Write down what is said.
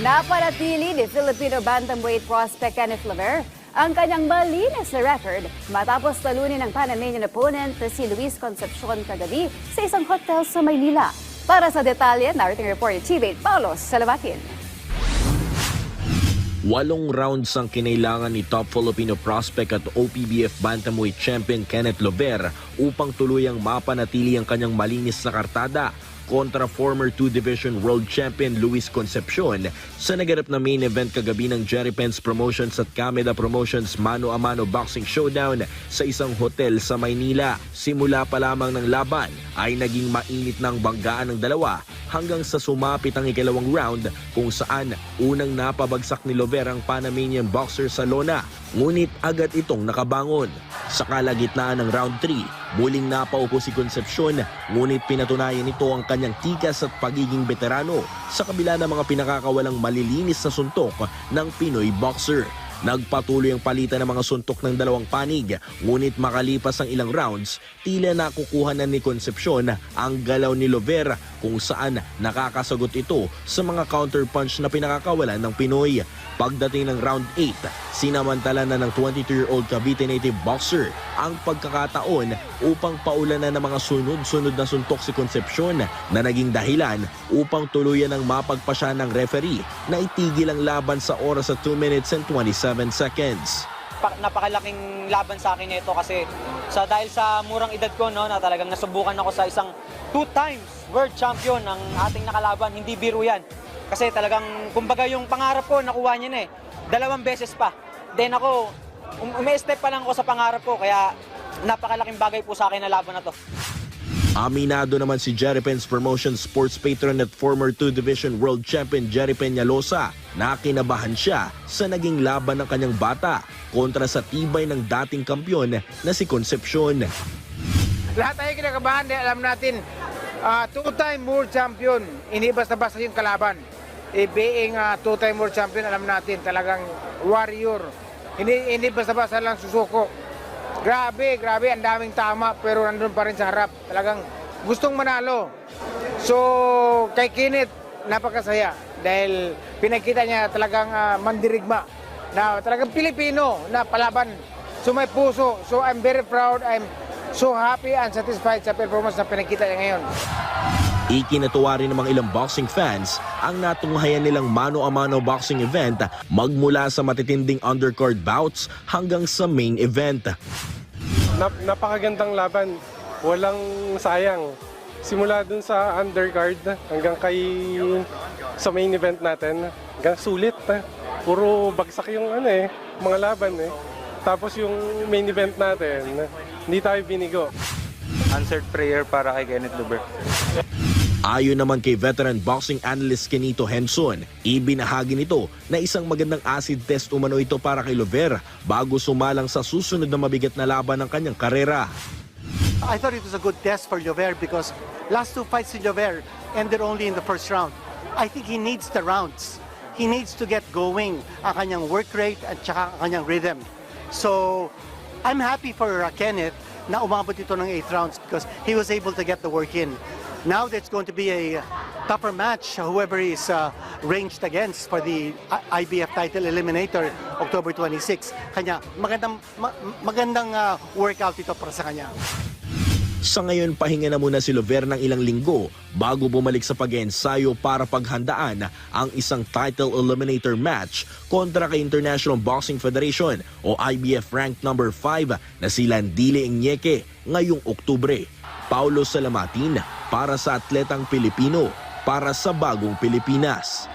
Napanatili ni Filipino bantamweight prospect Kenneth Lover ang kanyang malinis na record matapos talunin ng Panamanian opponent na si Luis Concepcion kagabi sa isang hotel sa Maynila. Para sa detalye, narrating report ni Chibate Paulos Salavakin. 8 rounds ang kinailangan ni top Filipino prospect at OPBF bantamweight champion Kenneth Lover upang tuluyang mapanatili ang kanyang malinis na kartada kontra former 2-division world champion Luis Concepcion sa naganap na main event kagabi ng Jerry Pence Promotions at Kameda Promotions mano-a-mano boxing showdown sa isang hotel sa Maynila. Simula pa lamang ng laban ay naging mainit ng banggaan ng dalawa hanggang sa sumapit ang ikalawang round kung saan unang napabagsak ni Lover ang Panamanian boxer sa lona. Ngunit agad itong nakabangon. Sa kalagitnaan ng round 3, muling napaupo si Concepcion ngunit pinatunayan nito ang kanyang tikas at pagiging veterano sa kabila ng mga pinakakawalang malilinis na suntok ng Pinoy boxer. Nagpatuloy ang palitan ng mga suntok ng dalawang panig, ngunit makalipas ang ilang rounds, tila nakukuha na ni Concepcion ang galaw ni Lover kung saan nakakasagot ito sa mga counterpunch na pinakakawalan ng Pinoy. Pagdating ng round 8, sinamantala na ng 22-year-old Cavite native boxer ang pagkakataon upang paulanan ng mga sunod-sunod na suntok si Concepcion na naging dahilan upang tuluyan ng mapagpasya ng referee na itigil ang laban sa oras at 2 minutes and 27 seconds. Napakalaking laban sa akin ito kasi dahil sa murang edad ko na talagang nasubukan ako sa isang 2 times world champion ng ating nakalaban, hindi biro yan. Kasi talagang, kumbaga yung pangarap ko, nakuha niya na 2 beses pa. Then ako, umi-step pa lang ako sa pangarap ko, kaya napakalaking bagay po sa akin na laban na to. Aminado naman si Jerry Pence Promotions sports patron at former 2-division world champion Jerry Peñalosa na kinabahan siya sa naging laban ng kanyang bata kontra sa tibay ng dating kampiyon na si Concepcion. Lahat tayo kinakabahan dahil alam natin, 2-time world champion, hindi basta-basta yung kalaban. Being 2-time world champion, alam natin talagang warrior. Hindi basta-basta lang susuko. Grabe, ang daming tama pero nandun pa rin sa harap. Talagang gustong manalo. So, kay Kenneth, napakasaya dahil pinakita niya talagang mandirigma na talagang Pilipino na palaban. So, may puso. So, I'm very proud. I'm so happy and satisfied sa performance na pinakita niya ngayon. Ikinatuwa rin ng mga ilang boxing fans ang natunghayan nilang mano-a-mano boxing event magmula sa matitinding undercard bouts hanggang sa main event. Napakagandang laban, walang sayang. Simula dun sa undercard hanggang sa main event natin, hanggang sulit. Puro bagsak yung mga laban Tapos yung main event natin, hindi tayo binigo. Answered prayer para kay Kenneth Lover. Ayon naman kay veteran boxing analyst Kenito Henson, ibinahagi nito na isang magandang acid test umano ito para kay Lover bago sumalang sa susunod na mabigat na laban ng kanyang karera. I thought it was a good test for Lover because last 2 fights si Lover ended only in the first round. I think he needs the rounds. He needs to get going ang kanyang work rate at saka ang kanyang rhythm. So, I'm happy for Kenneth na umabot ito ng 8 rounds because he was able to get the work in. Now that's going to be a tougher match, whoever is ranged against for the IBF title eliminator October 26. Kanya, magandang workout ito para sa kanya. Sa ngayon, pahinga na muna si Lover ng ilang linggo bago bumalik sa pag-ensayo para paghandaan ang isang title eliminator match kontra kay International Boxing Federation o IBF ranked number 5 na si Landile Eñeque ngayong Oktubre. Paulo Salamatin para sa Atletang Pilipino, para sa Bagong Pilipinas.